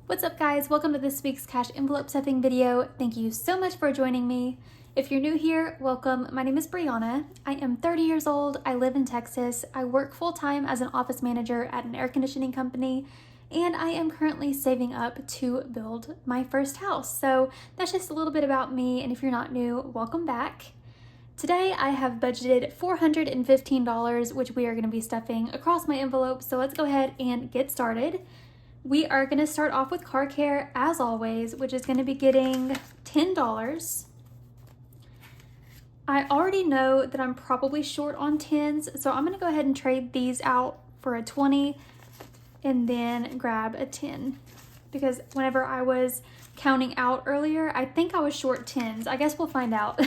What's up guys, welcome to this week's cash envelope stuffing video. Thank you so much for joining me. If you're new here, welcome. My name is Brianna. I am 30 years old, I live in Texas, I work full-time as an office manager at an air conditioning company, and I am currently saving up to build my first house. So that's just a little bit about me, and if you're not new, welcome back. Today I have budgeted $415, which we are going to be stuffing across my envelope, so let's go ahead and get started. We are going to start off with car care as always, which is going to be getting $10. I already know that I'm probably short on 10s, so I'm going to go ahead and trade these out for a 20 and then grab a 10. Because whenever I was counting out earlier, I think I was short 10s. I guess we'll find out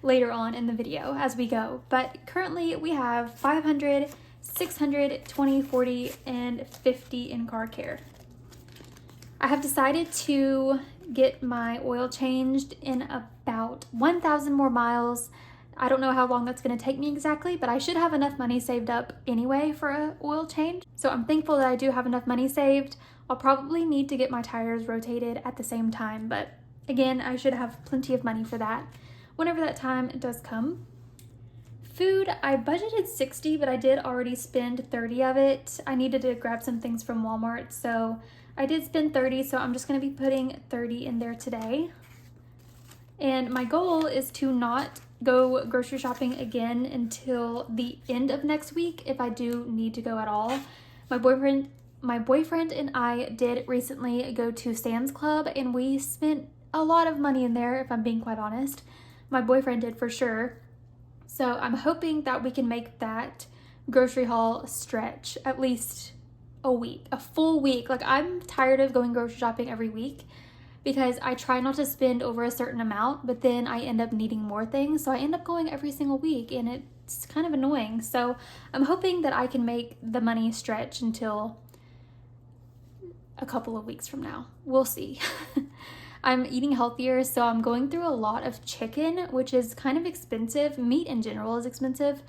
later on in the video as we go. But currently we have 500, 600, 20, 40, and 50 in car care. I have decided to get my oil changed in about 1,000 more miles. I don't know how long that's going to take me exactly, but I should have enough money saved up anyway for an oil change. So I'm thankful that I do have enough money saved. I'll probably need to get my tires rotated at the same time, but again, I should have plenty of money for that whenever that time does come. Food, I budgeted 60, but I did already spend 30 of it. I needed to grab some things from Walmart, so I did spend 30, so I'm just going to be putting 30 in there today. And my goal is to not go grocery shopping again until the end of next week if I do need to go at all. My boyfriend and I did recently go to Sam's Club, and we spent a lot of money in there, if I'm being quite honest. My boyfriend did for sure. So I'm hoping that we can make that grocery haul stretch at least a week, a full week. Like, I'm tired of going grocery shopping every week because I try not to spend over a certain amount, but then I end up needing more things. So I end up going every single week, and it's kind of annoying. So I'm hoping that I can make the money stretch until a couple of weeks from now. We'll see. I'm eating healthier, so I'm going through a lot of chicken, which is kind of expensive. Meat in general is expensive.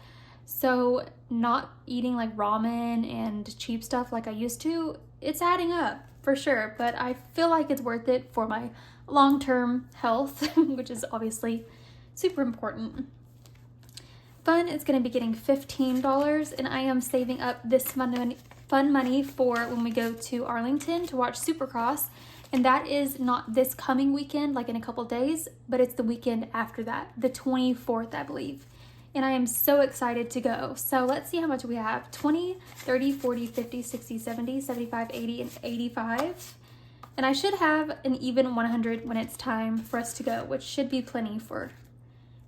So not eating like ramen and cheap stuff like I used to, it's adding up for sure. But I feel like it's worth it for my long-term health, which is obviously super important. Fun is going to be getting $15, and I am saving up this fun money for when we go to Arlington to watch Supercross. And that is not this coming weekend, like in a couple days, but it's the weekend after that, the 24th, I believe. And I am so excited to go. So let's see how much we have. 20, 30, 40, 50, 60, 70, 75, 80, and 85. And I should have an even 100 when it's time for us to go, which should be plenty for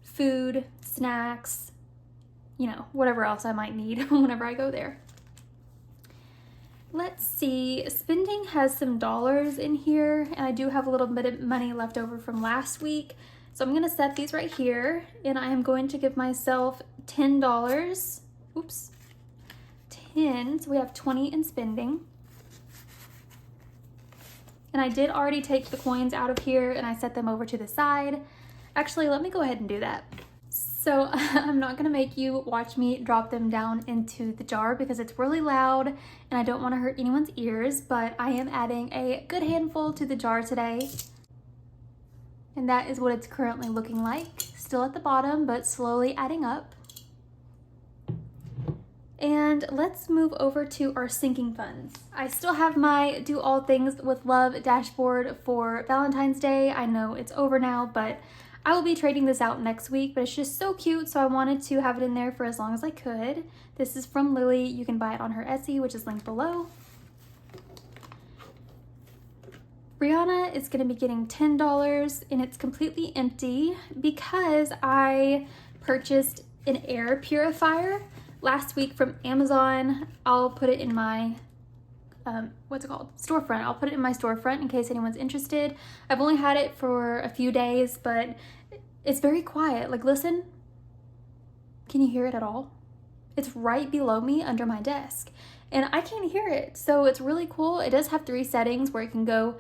food, snacks, you know, whatever else I might need whenever I go there. Let's see, spending has some dollars in here, and I do have a little bit of money left over from last week. So I'm gonna set these right here, and I am going to give myself $10. Oops, 10, so we have 20 in spending. And I did already take the coins out of here, and I set them over to the side. Actually, let me go ahead and do that. So I'm not gonna make you watch me drop them down into the jar because it's really loud and I don't wanna hurt anyone's ears, but I am adding a good handful to the jar today. And that is what it's currently looking like. Still at the bottom, but slowly adding up. And let's move over to our sinking funds. I still have my Do All Things with Love dashboard for Valentine's Day. I know it's over now, but I will be trading this out next week, but it's just so cute, so I wanted to have it in there for as long as I could. This is from Lily. You can buy it on her Etsy, which is linked below. Brianna is going to be getting $10, and it's completely empty because I purchased an air purifier last week from Amazon. I'll put it in my storefront. I'll put it in my storefront in case anyone's interested. I've only had it for a few days, but it's very quiet. Like, listen. Can you hear it at all? It's right below me under my desk, and I can't hear it. So it's really cool. It does have 3 settings where it can go,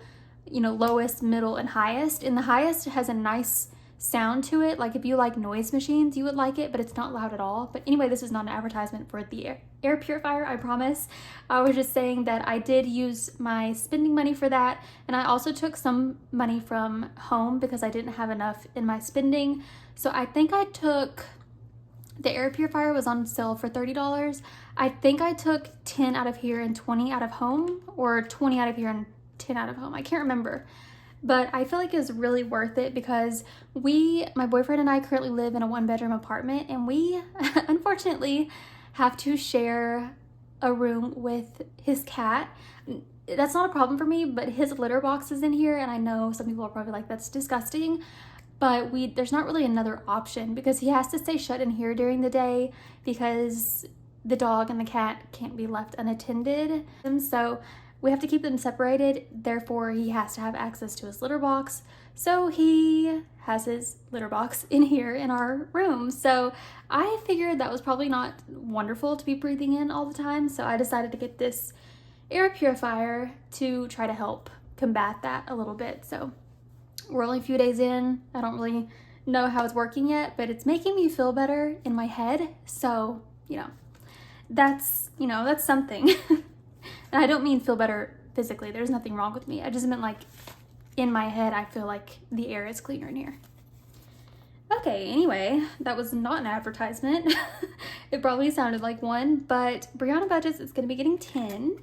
you know, lowest, middle, and highest. And the highest has a nice sound to it. Like, if you like noise machines, you would like it, but it's not loud at all. But anyway, this is not an advertisement for the air purifier, I promise. I was just saying that I did use my spending money for that, and I also took some money from home because I didn't have enough in my spending. So I think I took, the air purifier was on sale for $30. I think I took 10 out of here and 20 out of home, or 20 out of here and 10 out of home. I can't remember. But I feel like it was really worth it because my boyfriend and I currently live in a 1-bedroom apartment, and we unfortunately have to share a room with his cat. That's not a problem for me, but his litter box is in here, and I know some people are probably like, that's disgusting, but there's not really another option because he has to stay shut in here during the day because the dog and the cat can't be left unattended. And so we have to keep them separated, therefore he has to have access to his litter box. So he has his litter box in here in our room. So I figured that was probably not wonderful to be breathing in all the time. So I decided to get this air purifier to try to help combat that a little bit. So we're only a few days in. I don't really know how it's working yet, but it's making me feel better in my head. So, that's something. And I don't mean feel better physically. There's nothing wrong with me. I just meant like in my head, I feel like the air is cleaner in here. Okay, anyway, that was not an advertisement. It probably sounded like one, but Brianna Budgets is going to be getting 10.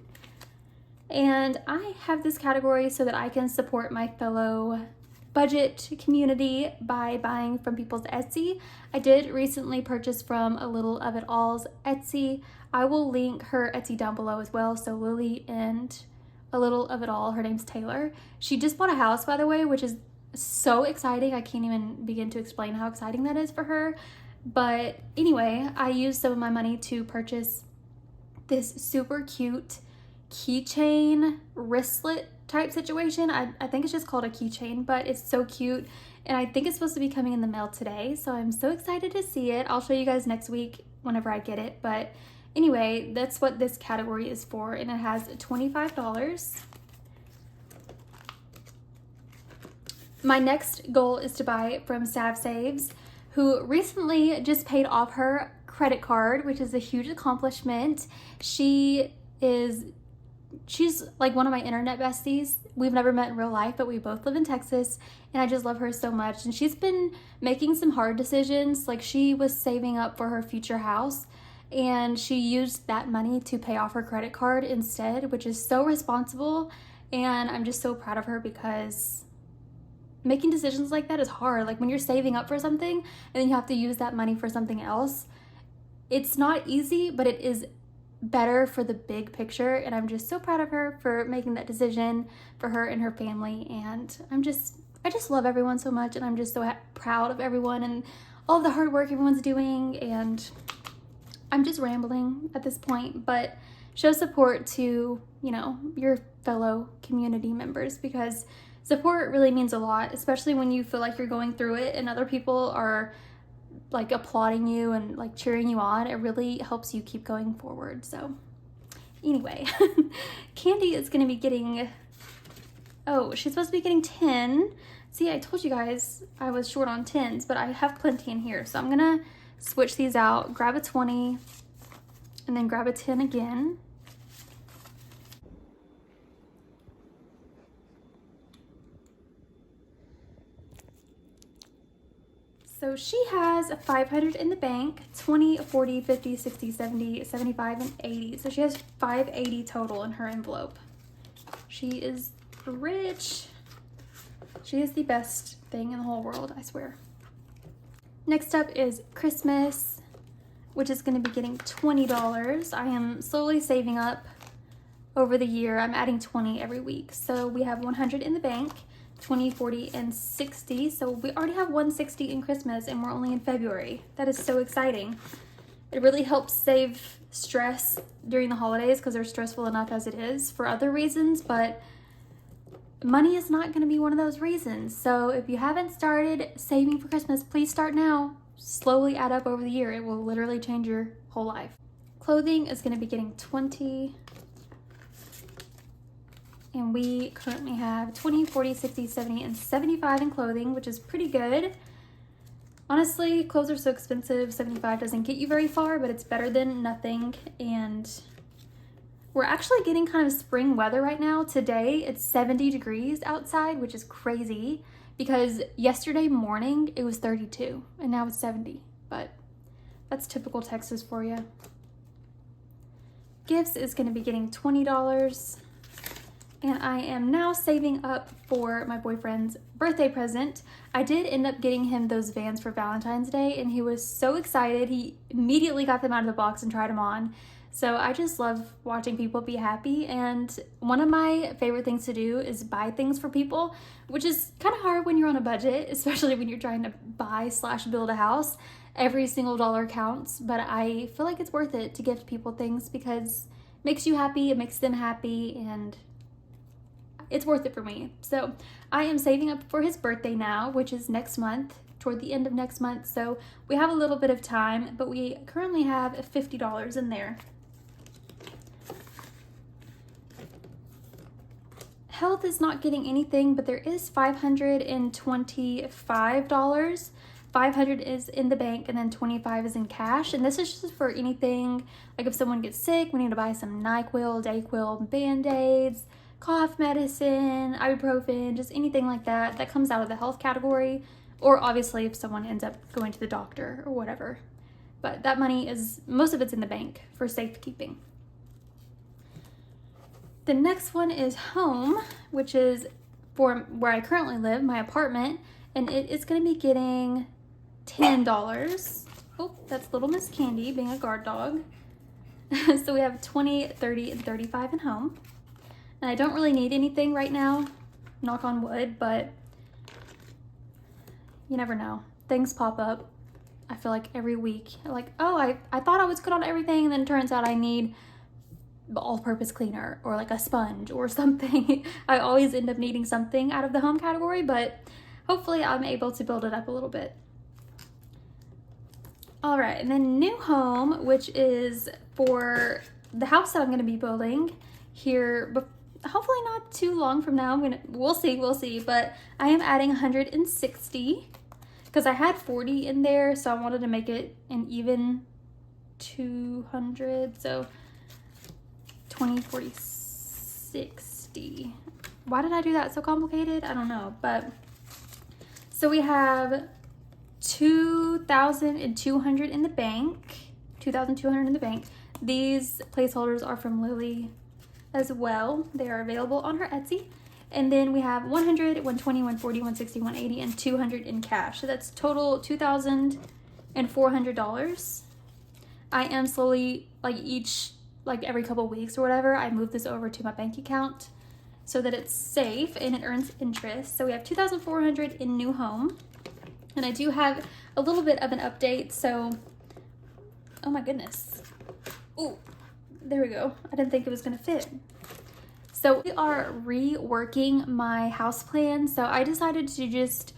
And I have this category so that I can support my fellow budget community by buying from people's Etsy. I did recently purchase from A Little of It All's Etsy. I will link her Etsy down below as well. So Lily and A Little of It All, her name's Taylor. She just bought a house, by the way, which is so exciting. I can't even begin to explain how exciting that is for her. But anyway, I used some of my money to purchase this super cute keychain wristlet type situation. I think it's just called a keychain, but it's so cute, and I think it's supposed to be coming in the mail today, so I'm so excited to see it. I'll show you guys next week whenever I get it, but anyway, that's what this category is for, and it has $25. My next goal is to buy from Sav Saves, who recently just paid off her credit card, which is a huge accomplishment. She's like one of my internet besties. We've never met in real life, but we both live in Texas, and I just love her so much. And she's been making some hard decisions. Like, she was saving up for her future house, and she used that money to pay off her credit card instead, which is so responsible. And I'm just so proud of her because making decisions like that is hard. Like, when you're saving up for something and then you have to use that money for something else, it's not easy, but it is better for the big picture. And I'm just so proud of her for making that decision for her and her family. And I just love everyone so much, and I'm just so proud of everyone and all the hard work everyone's doing. And I'm just rambling at this point, but show support to, your fellow community members, because support really means a lot, especially when you feel like you're going through it and other people are like applauding you and like cheering you on. It really helps you keep going forward. So anyway, Candy is going to be getting, she's supposed to be getting 10. See, I told you guys I was short on 10s, but I have plenty in here. So I'm going to switch these out, grab a 20, and then grab a 10 again. So she has 500 in the bank, 20, 40, 50, 60, 70, 75, and 80. So she has 580 total in her envelope. She is rich. She is the best thing in the whole world, I swear. Next up is Christmas, which is going to be getting $20. I am slowly saving up over the year. I'm adding 20 every week. So we have 100 in the bank. 20, 40, and 60. So we already have 160 in Christmas, and we're only in February. That is so exciting. It really helps save stress during the holidays because they're stressful enough as it is for other reasons, but money is not going to be one of those reasons. So if you haven't started saving for Christmas, please start now. Slowly add up over the year. It will literally change your whole life. Clothing is going to be getting 20. And we currently have 20, 40, 60, 70, and 75 in clothing, which is pretty good. Honestly, clothes are so expensive. 75 doesn't get you very far, but it's better than nothing. And we're actually getting kind of spring weather right now. Today it's 70 degrees outside, which is crazy because yesterday morning it was 32 and now it's 70. But that's typical Texas for you. Gifts is going to be getting $20. And I am now saving up for my boyfriend's birthday present. I did end up getting him those Vans for Valentine's Day, and he was so excited. He immediately got them out of the box and tried them on. So I just love watching people be happy. And one of my favorite things to do is buy things for people, which is kind of hard when you're on a budget, especially when you're trying to buy/build a house. Every single dollar counts, but I feel like it's worth it to gift people things because it makes you happy, it makes them happy, and it's worth it for me. So I am saving up for his birthday now, which is next month, toward the end of next month. So we have a little bit of time, but we currently have $50 in there. Health is not getting anything, but there is $525. 500 is in the bank and then 25 is in cash. And this is just for anything, like if someone gets sick, we need to buy some NyQuil, Dayquil, Band-Aids, cough medicine, ibuprofen, just anything like that that comes out of the health category, or obviously if someone ends up going to the doctor or whatever. But that money is, most of it's in the bank for safekeeping. The next one is home, which is for where I currently live, my apartment, and it is going to be getting $10. Oh, that's little Miss Candy being a guard dog. So we have 20, 30, and 35 in home. And I don't really need anything right now, knock on wood, but you never know. Things pop up. I feel like every week, like, oh, I thought I was good on everything, and then it turns out I need all-purpose cleaner or like a sponge or something. I always end up needing something out of the home category, but hopefully I'm able to build it up a little bit. All right, and then new home, which is for the house that I'm going to be building here, but hopefully not too long from now. We'll see, but I am adding 160 because I had 40 in there, so I wanted to make it an even 200, so 20, 40, 60. Why did I do that so complicated? I don't know, but so we have 2,200 in the bank, 2,200 in the bank. These placeholders are from Lily as well. They are available on her Etsy. And then we have 100, 120, 140, 160, 180, and 200 in cash. So that's total $2,400. I am slowly, like every couple weeks or whatever, I move this over to my bank account so that it's safe and it earns interest. So we have 2,400 in new home. And I do have a little bit of an update. So, oh my goodness. Ooh. There we go. I didn't think it was going to fit. So we are reworking my house plan. So I decided to just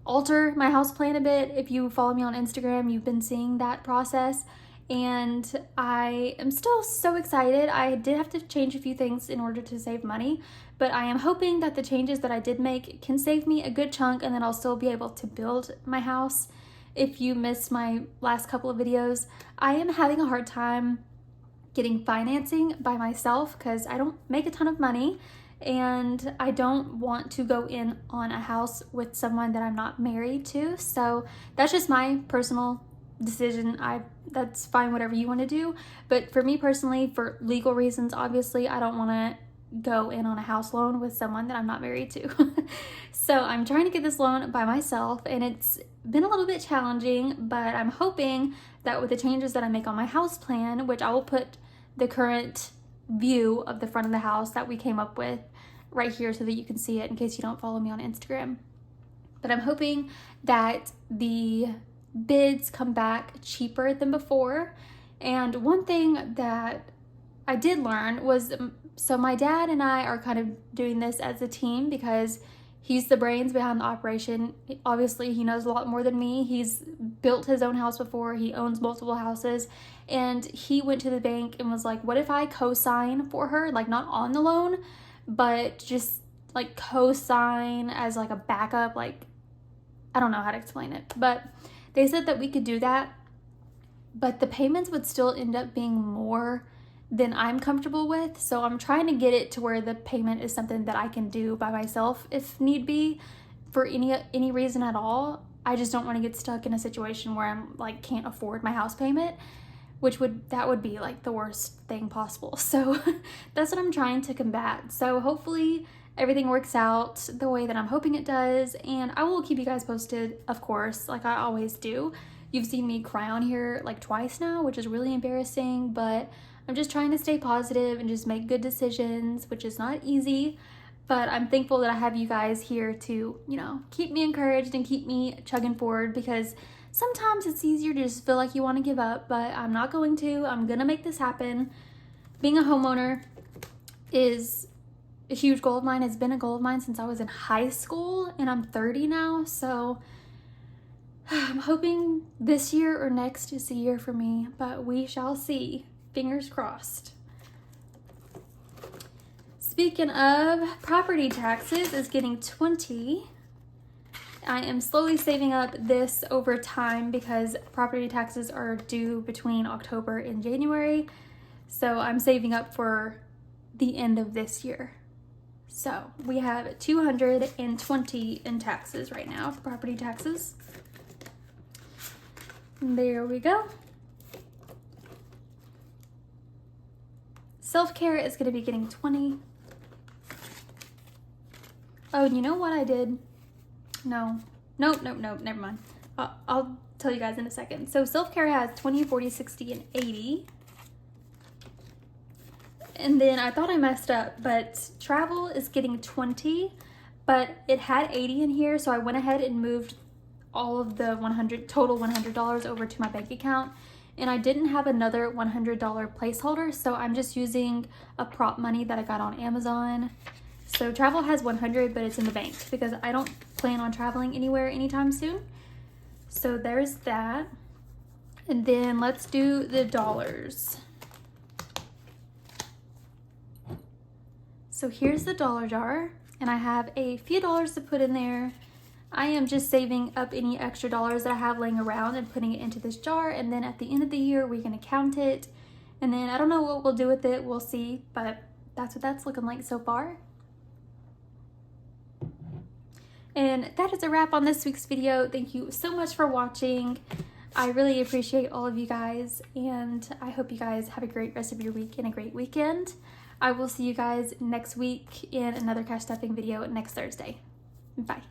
alter my house plan a bit. If you follow me on Instagram, you've been seeing that process. And I am still so excited. I did have to change a few things in order to save money, but I am hoping that the changes that I did make can save me a good chunk, and then I'll still be able to build my house. If you missed my last couple of videos, I am having a hard time getting financing by myself because I don't make a ton of money and I don't want to go in on a house with someone that I'm not married to. So that's just my personal decision. That's fine, whatever you want to do. But for me personally, for legal reasons, obviously, I don't want to go in on a house loan with someone that I'm not married to. So I'm trying to get this loan by myself, and it's been a little bit challenging, but I'm hoping that with the changes that I make on my house plan, which I will put the current view of the front of the house that we came up with right here so that you can see it in case you don't follow me on Instagram. But I'm hoping that the bids come back cheaper than before. And one thing that I did learn was, so my dad and I are kind of doing this as a team because he's the brains behind the operation. Obviously, he knows a lot more than me. He's built his own house before. He owns multiple houses. And he went to the bank and was like, what if I co-sign for her? Like, not on the loan, but just like co-sign as like a backup, like I don't know how to explain it, but they said that we could do that, but the payments would still end up being more than I'm comfortable with. So I'm trying to get it to where the payment is something that I can do by myself if need be, for any reason at all. I just don't want to get stuck in a situation where I'm like can't afford my house payment, that would be like the worst thing possible. So that's what I'm trying to combat. So hopefully everything works out the way that I'm hoping it does, and I will keep you guys posted, of course, like I always do. You've seen me cry on here like twice now, which is really embarrassing, but I'm just trying to stay positive and just make good decisions, which is not easy, but I'm thankful that I have you guys here to, you know, keep me encouraged and keep me chugging forward, because sometimes it's easier to just feel like you want to give up, but I'm not going to. I'm gonna make this happen. Being a homeowner is a huge goal of mine. It's been a goal of mine since I was in high school, and I'm 30 now, so I'm hoping this year or next is the year for me, but we shall see. Fingers crossed. Speaking of, property taxes is getting 20. I am slowly saving up this over time because property taxes are due between October and January. So I'm saving up for the end of this year. So we have 220 in taxes right now, property taxes. There we go. Self-care is going to be getting 20. Oh, and you know what I did? Nope, never mind. I'll tell you guys in a second. So self-care has 20, 40, 60, and 80. And then I thought I messed up, but travel is getting 20, but it had 80 in here, so I went ahead and moved all of the total $100 over to my bank account, and I didn't have another $100 placeholder, so I'm just using a prop money that I got on Amazon. So travel has 100, but it's in the bank because I don't plan on traveling anywhere anytime soon. So there's that. And then let's do the dollars. So here's the dollar jar, and I have a few dollars to put in there. I am just saving up any extra dollars that I have laying around and putting it into this jar, and then at the end of the year we're gonna count it, and then I don't know what we'll do with it, we'll see, but that's what that's looking like so far. And that is a wrap on this week's video. Thank you so much for watching. I really appreciate all of you guys, and I hope you guys have a great rest of your week and a great weekend. I will see you guys next week in another cash stuffing video next Thursday. Bye.